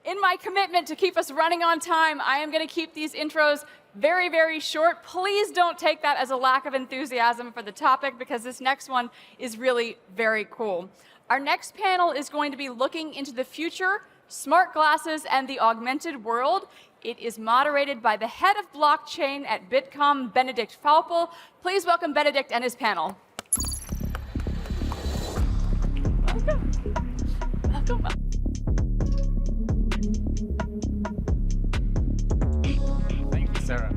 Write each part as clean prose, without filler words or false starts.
In my commitment to keep us running on time, I am going to keep these intros very, very short. Please don't take that as a lack of enthusiasm for the topic, because this next one is really very cool. Our next panel is going to be looking into the future, smart glasses, and the augmented world. It is moderated by the head of blockchain at Bitkom, Benedict Faupel. Please welcome Benedict and his panel. Welcome. Welcome. Thank you, Sarah.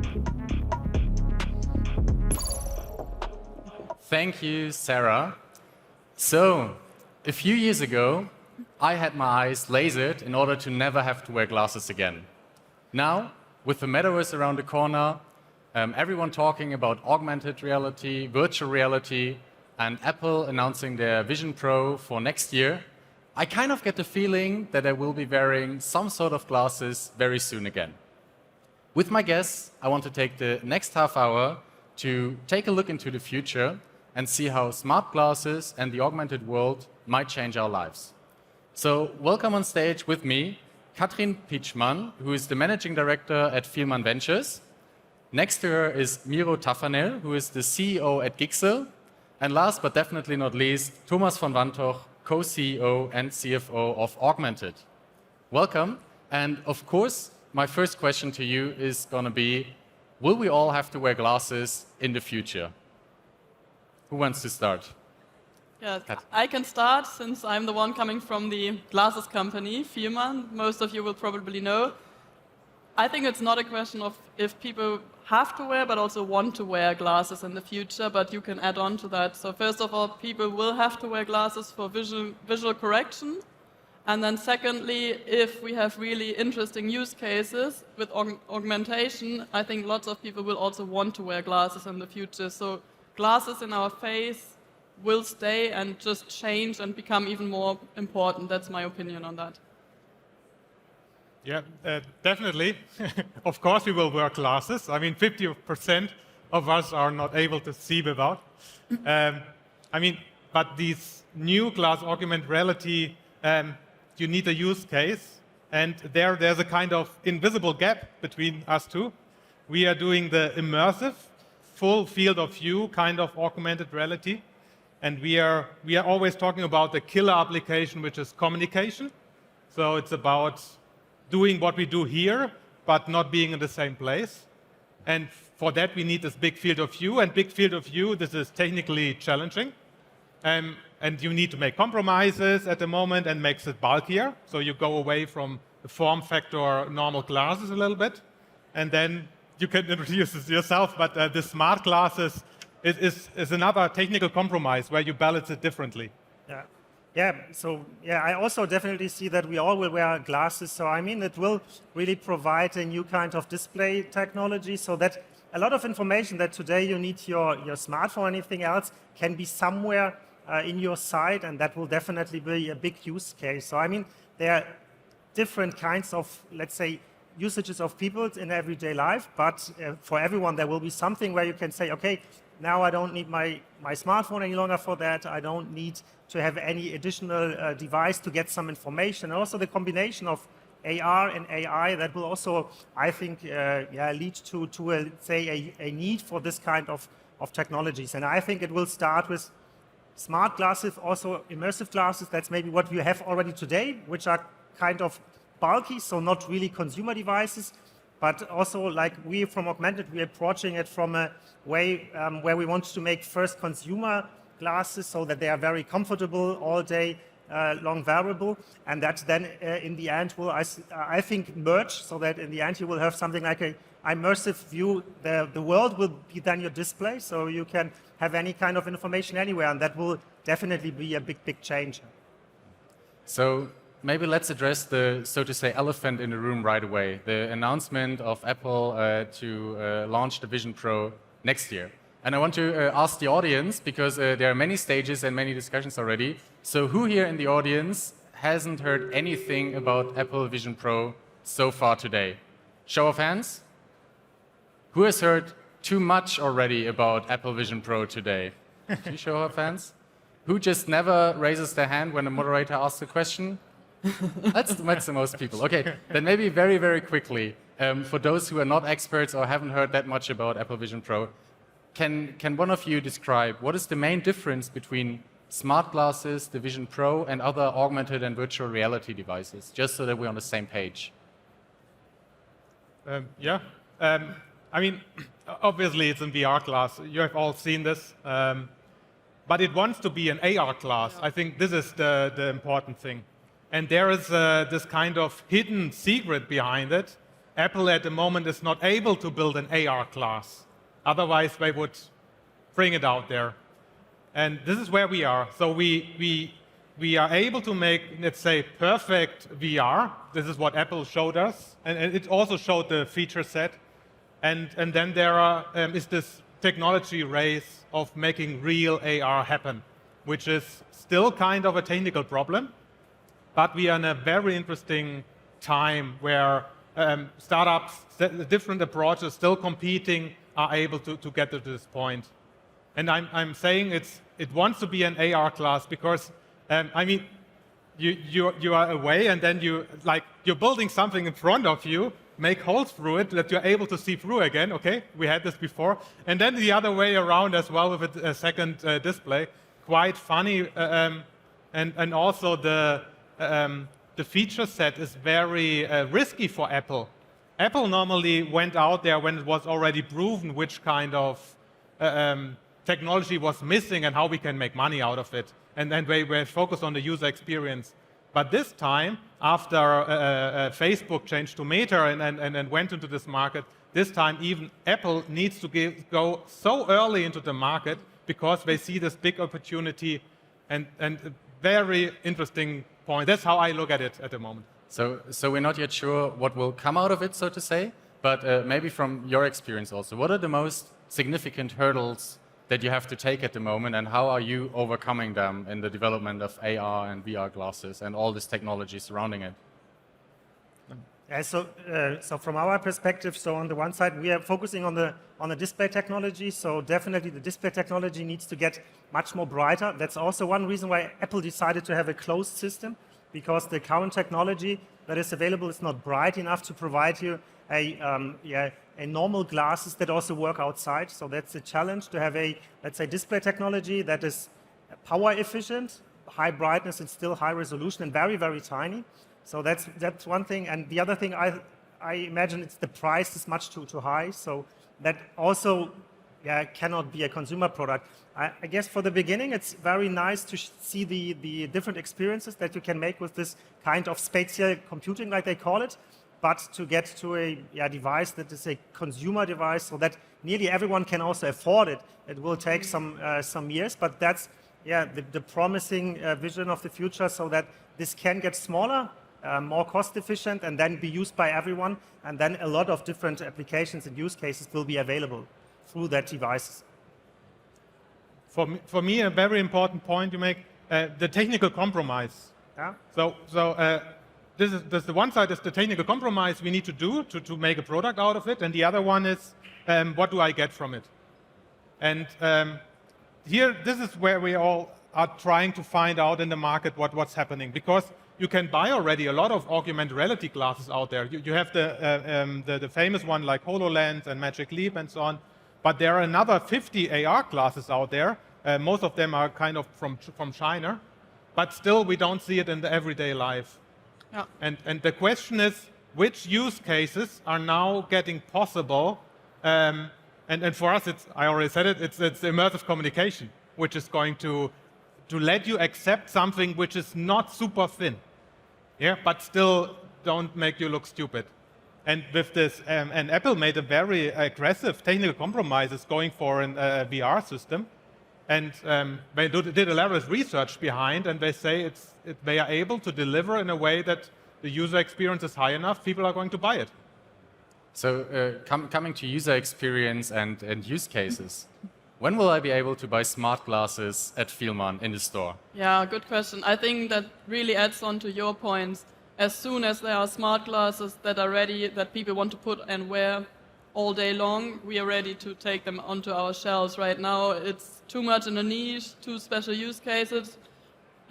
Thank you, Sarah. So, a few years ago, I had my eyes lasered in order to never have to wear glasses again. Now, with the metaverse around the corner, everyone talking about augmented reality, virtual reality, and Apple announcing their Vision Pro for next year, I kind of get the feeling that I will be wearing some sort of glasses very soon again. With my guests, I want to take the next half hour to take a look into the future and see how smart glasses and the augmented world might change our lives. So, welcome on stage with me, Katrin Pietschmann, who is the Managing Director at Fielmann Ventures. Next to her is Miro Taphanel, who is the CEO at Gixel. And last but definitely not least, Thomas von Wantoch, co-CEO and CFO of Augmented. Welcome. And of course, my first question to you is going to be, will we all have to wear glasses in the future? Who wants to start? Yes, I can start, since I'm the one coming from the glasses company, Fielmann. Most of you will probably know. I think it's not a question of if people have to wear, but also want to wear glasses in the future, but you can add on to that. So first of all, people will have to wear glasses for visual correction. And then secondly, if we have really interesting use cases with augmentation, I think lots of people will also want to wear glasses in the future. So glasses in our face will stay and just change and become even more important. That's my opinion on that. Yeah, definitely. Of course we will wear glasses. I mean, 50% of us are not able to see without. But these new glass augmented reality, you need a use case, and there's a kind of invisible gap between us two. We are doing the immersive, full field of view kind of augmented reality. And we are always talking about the killer application, which is communication. So it's about doing what we do here, but not being in the same place. And for that, we need this big field of view. And big field of view, this is technically challenging. And you need to make compromises at the moment and makes it bulkier. So you go away from the form factor normal glasses a little bit. And then you can introduce this yourself, but the smart glasses is another technical compromise where you balance it differently. I also definitely see that we all will wear glasses. So I mean, it will really provide a new kind of display technology, so that a lot of information that today you need your smartphone or anything else can be somewhere in your sight, and that will definitely be a big use case. So I mean, there are different kinds of, let's say, usages of people in everyday life, but for everyone there will be something where you can say, okay, now I don't need my smartphone any longer for that. I don't need to have any additional device to get some information. And also the combination of AR and AI, that will also, I think, lead to a need for this kind of technologies. And I think it will start with smart glasses, also immersive glasses. That's maybe what we have already today, which are kind of bulky, so not really consumer devices. But also, like we from Augmented, we are approaching it from a way where we want to make first consumer glasses so that they are very comfortable all day long wearable, and that then in the end will, I think, merge, so that in the end you will have something like an immersive view. The world will be then your display, so you can have any kind of information anywhere, and that will definitely be a big change. So maybe let's address the, so to say, elephant in the room right away. The announcement of Apple to launch the Vision Pro next year. And I want to ask the audience, because there are many stages and many discussions already. So who here in the audience hasn't heard anything about Apple Vision Pro so far today? Show of hands. Who has heard too much already about Apple Vision Pro today? Two show of hands. Who just never raises their hand when the moderator asks a question? That's the most people. Okay, then maybe very, very quickly, for those who are not experts or haven't heard that much about Apple Vision Pro, can one of you describe what is the main difference between smart glasses, the Vision Pro, and other augmented and virtual reality devices, just so that we're on the same page? Yeah. I mean, obviously it's an VR glass. You have all seen this. But it wants to be an AR glass. I think this is the important thing. And there is this kind of hidden secret behind it. Apple at the moment is not able to build an AR glass. Otherwise, they would bring it out there. And this is where we are. So we are able to make, let's say, perfect VR. This is what Apple showed us. And it also showed the feature set. And then there is this technology race of making real AR happen, which is still kind of a technical problem. But we are in a very interesting time where startups, different approaches, still competing, are able to get to this point. And I'm saying it wants to be an AR glass because, I mean, you are away and then you're building something in front of you, make holes through it that you're able to see through again. Okay, we had this before. And then the other way around as well with a second display. Quite funny. And also the feature set is very risky for Apple. Apple normally went out there when it was already proven which kind of technology was missing and how we can make money out of it. And then they were focused on the user experience. But this time, after Facebook changed to Meta and went into this market, this time even Apple needs to go so early into the market because they see this big opportunity and a very interesting point. That's how I look at it at the moment. So we're not yet sure what will come out of it, so to say, but maybe from your experience also, what are the most significant hurdles that you have to take at the moment, and how are you overcoming them in the development of AR and VR glasses and all this technology surrounding it? Yeah, so from our perspective, so on the one side, we are focusing on the display technology. So definitely the display technology needs to get much more brighter. That's also one reason why Apple decided to have a closed system, because the current technology that is available is not bright enough to provide you a normal glasses that also work outside. So that's a challenge to have a, let's say, display technology that is power efficient, high brightness and still high resolution and very, very tiny. So that's one thing. And the other thing, I imagine it's the price is much too high. So that also cannot be a consumer product. I guess for the beginning, it's very nice to see the different experiences that you can make with this kind of spatial computing, like they call it. But to get to a device that is a consumer device so that nearly everyone can also afford it, it will take some years. But that's the promising vision of the future, so that this can get smaller, more cost efficient, and then be used by everyone. And then a lot of different applications and use cases will be available through that devices. For me, a very important point you make, the technical compromise. Yeah. This is the one side is the technical compromise we need to do to make a product out of it, and the other one is what do I get from it? And here, this is where we all are trying to find out in the market what's happening, because you can buy already a lot of augmented reality glasses out there. You have the famous one like HoloLens and Magic Leap and so on, but there are another 50 AR glasses out there. Most of them are kind of from China, but still we don't see it in the everyday life. Yeah. And the question is, which use cases are now getting possible? And for us, I already said it, it's immersive communication, which is going to let you accept something which is not super thin, but still don't make you look stupid. And with this, and Apple made a very aggressive technical compromises going for a VR system. And they did elaborate research behind, and they say they are able to deliver in a way that the user experience is high enough, people are going to buy it. So coming to user experience and use cases, when will I be able to buy smart glasses at Fielmann in the store? Yeah, good question. I think that really adds on to your points. As soon as there are smart glasses that are ready, that people want to put and wear all day long, we are ready to take them onto our shelves. Right now, it's too much in a niche, too special use cases.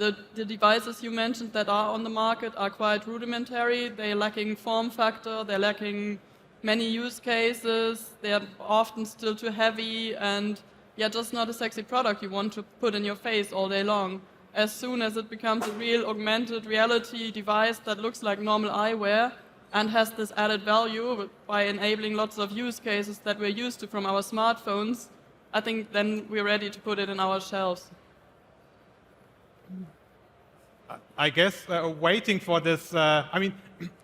The devices you mentioned that are on the market are quite rudimentary. They're lacking form factor, they're lacking many use cases, they're often still too heavy, and just not a sexy product you want to put in your face all day long. As soon as it becomes a real augmented reality device that looks like normal eyewear and has this added value by enabling lots of use cases that we're used to from our smartphones, I think then we're ready to put it in our shelves. I guess waiting for this,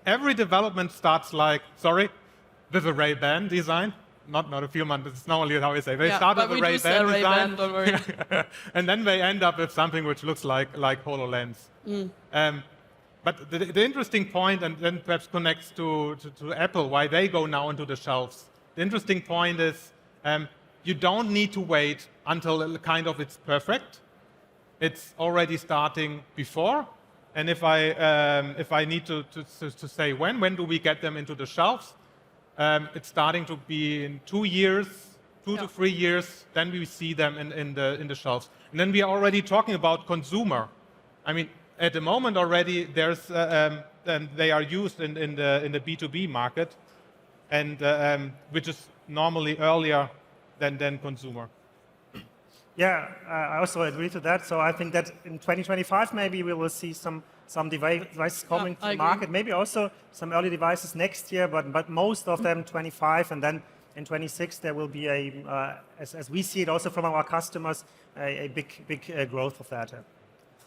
every development starts with a Ray-Ban design. Not a Fielmann, but it's normally how I say. They start with a Ray-Ban design, don't worry. and then they end up with something which looks like HoloLens. But the interesting point, and then perhaps connects to Apple, why they go now into the shelves. The interesting point is you don't need to wait until it's perfect. It's already starting before. And if I need to say when do we get them into the shelves, it's starting to be in 2 years, 2 to 3 years, then we see them in the shelves. And then we are already talking about consumer. At the moment already, they are used in the B2B market, and which is normally earlier than consumer. Yeah, I also agree to that. So I think that in 2025 maybe we will see some devices coming to the market. Maybe also some early devices next year, but most of them 25, and then in 26 there will be as we see it also from our customers, a big growth of that.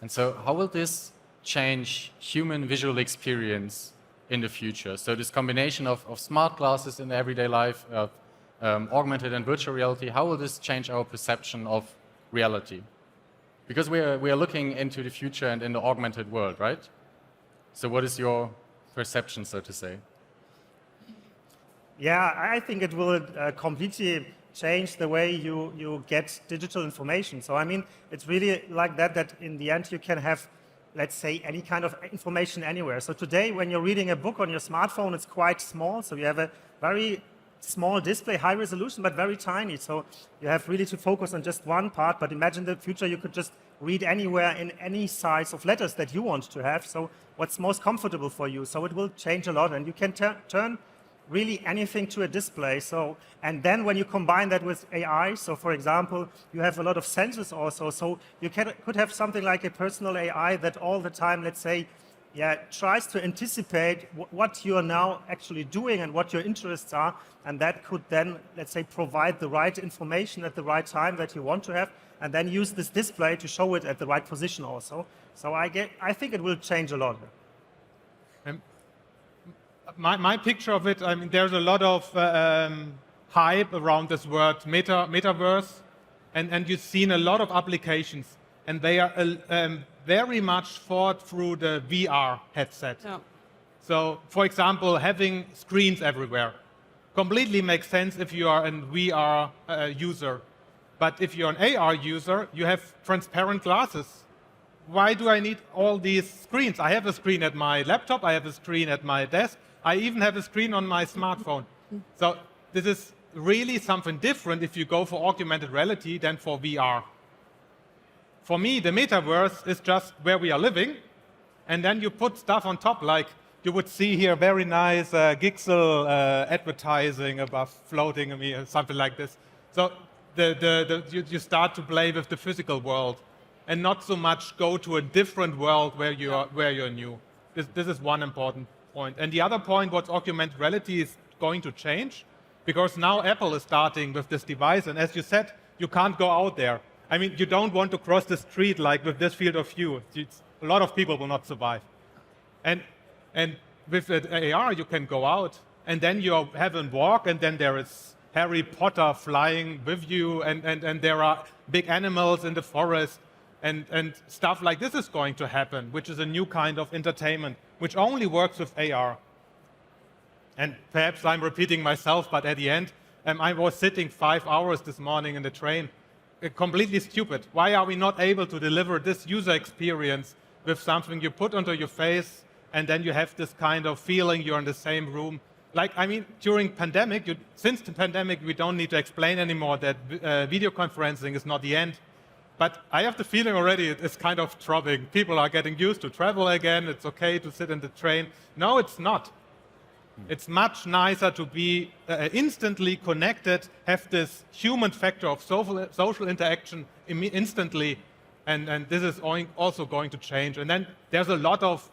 And so how will this change human visual experience in the future? So this combination of smart glasses in everyday life, augmented and virtual reality, how will this change our perception of reality? Because we are looking into the future and in the augmented world, right? So what is your perception, so to say? Yeah, I think it will completely change the way you get digital information. So it's really like that in the end you can have, let's say, any kind of information anywhere. So today when you're reading a book on your smartphone, it's quite small. So you have a very small display, high resolution, but very tiny. So you have really to focus on just one part. But imagine the future, you could just read anywhere in any size of letters that you want to have. So what's most comfortable for you? So it will change a lot, and you can turn really anything to a display. So, and then when you combine that with AI, so for example, you have a lot of sensors also. So you could have something like a personal AI that all the time, let's say, tries to anticipate what you are now actually doing and what your interests are, and that could then, let's say, provide the right information at the right time that you want to have, and then use this display to show it at the right position also. So I think it will change a lot. My picture of it, there's a lot of hype around this word metaverse, and you've seen a lot of applications, and they are very much thought through the VR headset. Yeah. So, for example, having screens everywhere completely makes sense if you are a VR user. But if you're an AR user, you have transparent glasses. Why do I need all these screens? I have a screen at my laptop, I have a screen at my desk, I even have a screen on my smartphone. So this is really something different if you go for augmented reality than for VR. For me, the metaverse is just where we are living, and then you put stuff on top, like you would see here very nice Gixel advertising above floating or something like this. So you start to play with the physical world and not so much go to a different world where you're new. This is one important point. And the other point, what augmented reality is going to change, because now Apple is starting with this device, and as you said, you can't go out there. You don't want to cross the street like with this field of view. A lot of people will not survive. And with the AR, you can go out, and then you have a walk, and then there is Harry Potter flying with you, and there are big animals in the forest, and stuff like this is going to happen, which is a new kind of entertainment, which only works with AR. And perhaps I'm repeating myself, but at the end, I was sitting 5 hours this morning in the train, completely stupid. Why are we not able to deliver this user experience with something you put onto your face, and then you have this kind of feeling you're in the same room? During since the pandemic, we don't need to explain anymore that video conferencing is not the end. But I have the feeling already it's kind of throbbing. People are getting used to travel again. It's okay to sit in the train. No, it's not. It's much nicer to be instantly connected, have this human factor of social interaction instantly, and this is also going to change. And then there's a lot of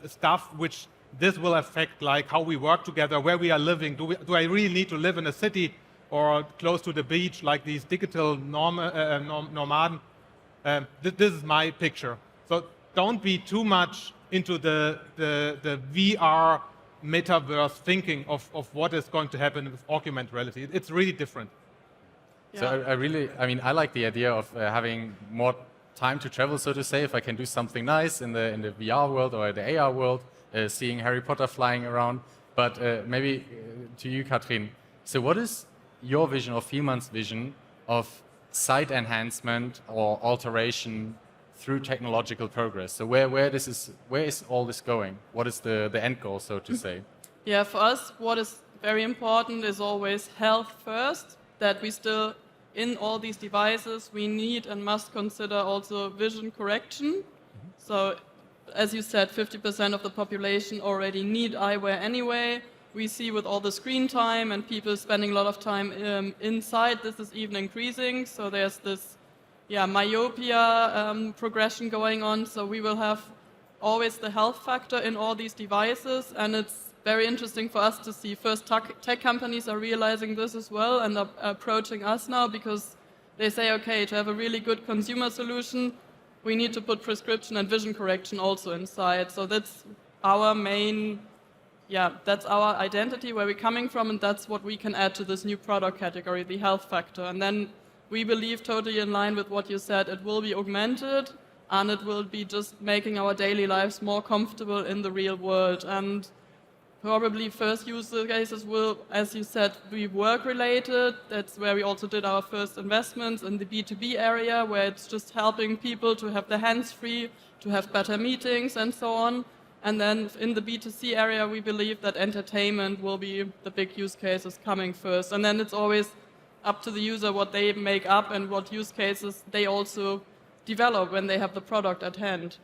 stuff which this will affect, like how we work together, where we are living. Do I really need to live in a city or close to the beach, like these digital nomaden? This is my picture. So don't be too much into the VR metaverse thinking of what is going to happen with augmented reality. It's really different. So I like the idea of having more time to travel, so to say. If I can do something nice in the VR world or the AR world, seeing Harry Potter flying around. But maybe to you, Katrin. So what is your vision or Fielmann's vision of site enhancement or alteration through technological progress? So where is all this going? What is the end goal, so to say? Yeah, for us, what is very important is always health first, that we still, in all these devices, we need and must consider also vision correction. So, as you said, 50% of the population already need eyewear anyway. We see with all the screen time and people spending a lot of time inside, this is even increasing. So there's this myopia progression going on. So we will have always the health factor in all these devices. And it's very interesting for us to see first tech companies are realizing this as well and are approaching us now because they say, okay, to have a really good consumer solution, we need to put prescription and vision correction also inside. So that's our main, that's our identity, where we're coming from, and that's what we can add to this new product category, the health factor. And then we believe, totally in line with what you said, it will be augmented, and it will be just making our daily lives more comfortable in the real world. And probably first use cases will, as you said, be work-related. That's where we also did our first investments in the B2B area, where it's just helping people to have their hands free, to have better meetings and so on. And then in the B2C area, we believe that entertainment will be the big use cases coming first. And then it's always up to the user what they make up and what use cases they also develop when they have the product at hand.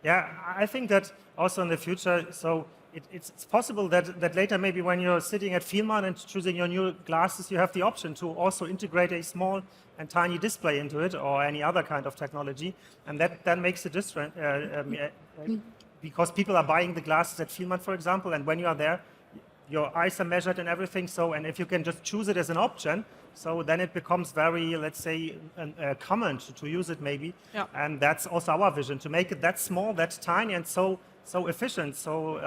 Yeah, I think that also in the future, so it's possible that later maybe when you're sitting at Fielmann and choosing your new glasses, you have the option to also integrate a small and tiny display into it or any other kind of technology. And that makes it different because people are buying the glasses at Fielmann, for example, and when you are there, your eyes are measured and everything. So, and if you can just choose it as an option, so then it becomes very, let's say, common to use it maybe. Yeah. And that's also our vision, to make it that small, that tiny, and so efficient. So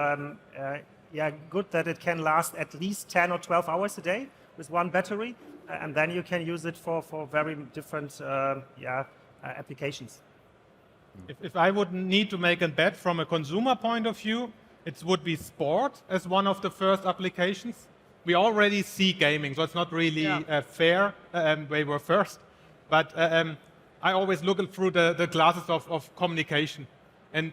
good that it can last at least 10 or 12 hours a day with one battery, and then you can use it for very different applications. If I would need to make a bet from a consumer point of view, it would be sport as one of the first applications. We already see gaming, so it's not really fair. They were first. But I always look through the glasses of communication. And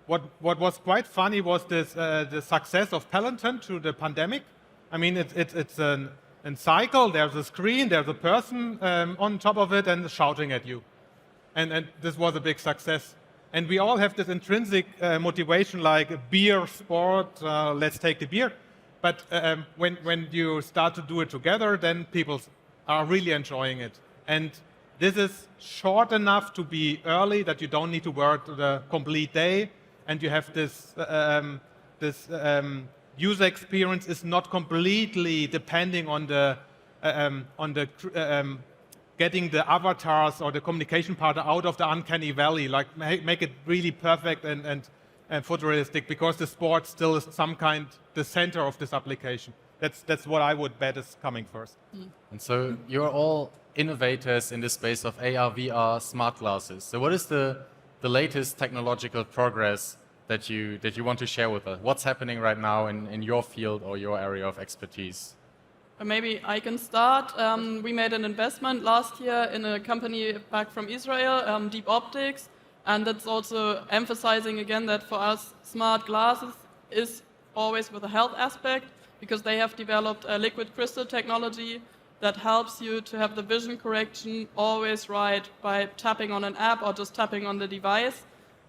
what was quite funny was the success of Peloton through the pandemic. I mean, it's a cycle, there's a screen, there's a person on top of it and shouting at you. And this was a big success. And we all have this intrinsic motivation like beer, sport, let's take the beer. But when you start to do it together, then people are really enjoying it. And this is short enough to be early that you don't need to work the complete day. And you have this user experience is not completely depending on the getting the avatars or the communication part out of the uncanny valley, like make it really perfect and photorealistic, because the sport still is some kind the center of this application. That's what I would bet is coming first. And so you're all innovators in the space of AR, VR, smart glasses. So what is the latest technological progress that you want to share with us? What's happening right now in your field or your area of expertise? Maybe I can start. We made an investment last year in a company back from Israel, Deep Optics, and that's also emphasizing again that for us, smart glasses is always with a health aspect, because they have developed a liquid crystal technology that helps you to have the vision correction always right by tapping on an app or just tapping on the device.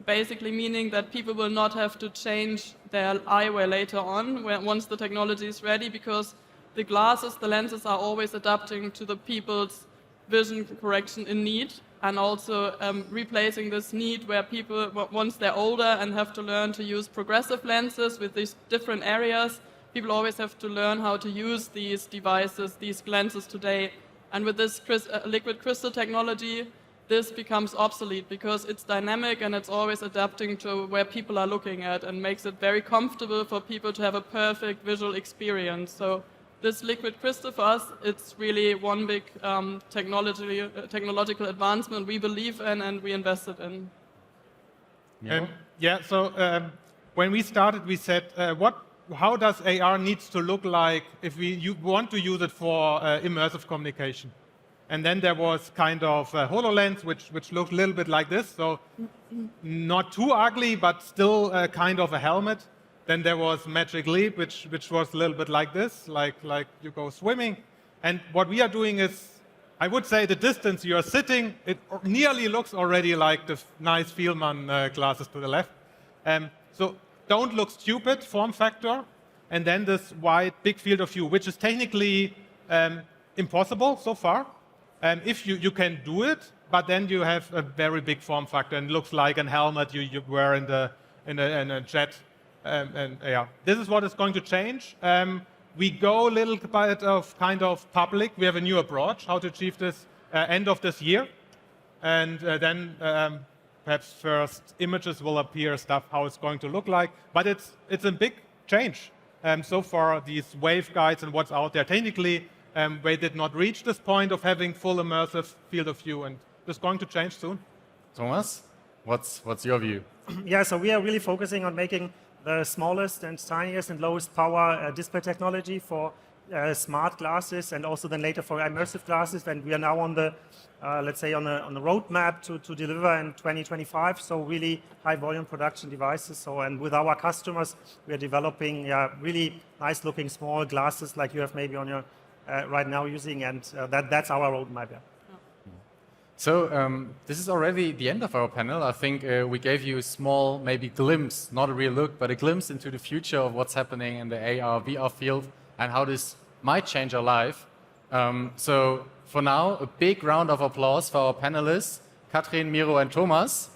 Basically meaning that people will not have to change their eyewear later on once the technology is ready, because the glasses, the lenses are always adapting to the people's vision correction in need, and also replacing this need where people, once they're older and have to learn to use progressive lenses with these different areas, people always have to learn how to use these devices, these lenses today. And with this liquid crystal technology, this becomes obsolete because it's dynamic and it's always adapting to where people are looking at, and makes it very comfortable for people to have a perfect visual experience. So this liquid crystal for us, it's really one big technological advancement we believe in and we invested in. When we started, we said, how does AR needs to look like if you want to use it for immersive communication? And then there was kind of HoloLens, which looked a little bit like this, so not too ugly, but still kind of a helmet. Then there was Magic Leap, which was a little bit like this, like you go swimming. And what we are doing is, I would say the distance you are sitting, it nearly looks already like the nice Fielmann glasses to the left. So don't look stupid, form factor, and then this wide, big field of view, which is technically impossible so far. If you can do it, but then you have a very big form factor and looks like a helmet you wear in a jet. This is what is going to change. We go a little bit of kind of public. We have a new approach how to achieve this end of this year, and then perhaps first images will appear, stuff how it's going to look like. But it's a big change. So far, these waveguides and what's out there technically. They did not reach this point of having full immersive field of view, and this is going to change soon. Thomas, what's your view? Yeah, so we are really focusing on making the smallest and tiniest and lowest power display technology for smart glasses, and also then later for immersive glasses. And we are now on the, let's say, on the roadmap to deliver in 2025. So really high volume production devices. So, and with our customers, we are developing really nice looking small glasses like you have maybe on your right now using, and that's our roadmap. Yeah. So this is already the end of our panel. I think we gave you a small, maybe glimpse, not a real look, but a glimpse into the future of what's happening in the AR, VR field and how this might change our life. So for now, a big round of applause for our panelists, Katrin, Miro and Thomas.